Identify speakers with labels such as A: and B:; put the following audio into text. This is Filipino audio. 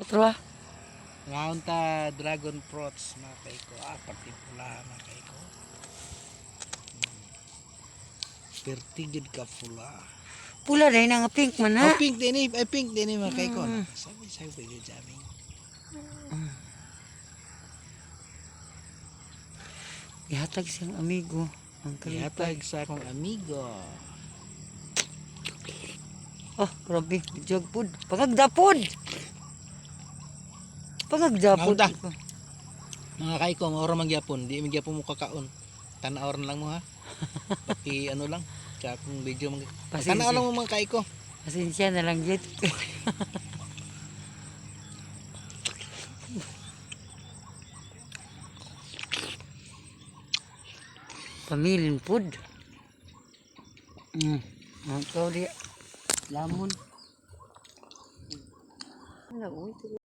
A: Otro ah.
B: Ngaon ta dragon fruits mga kaiko. Pati pula mga kaiko. Pertigid ka pula.
A: Pula dahil nga pink man ha.
B: Pink din eh. Pink din eh mga kaiko. Sabi pwede jamming.
A: Ihatag siyang amigo. Ang kalipay.
B: Ihatag sa akong amigo.
A: Oh, grabe. Jagpod. Pangagdapod. Pangagdapod.
B: Ngaon ta. Mga kaiko, maura magyapon. Di magyapon mo kakaon. Tanaw lang mo ha. Pati ano lang. Sa akong video. Tanaw lang mo mga kaiko.
A: Pasensya na lang dyan. Pamilin food. Ang ikaw di. Lamon.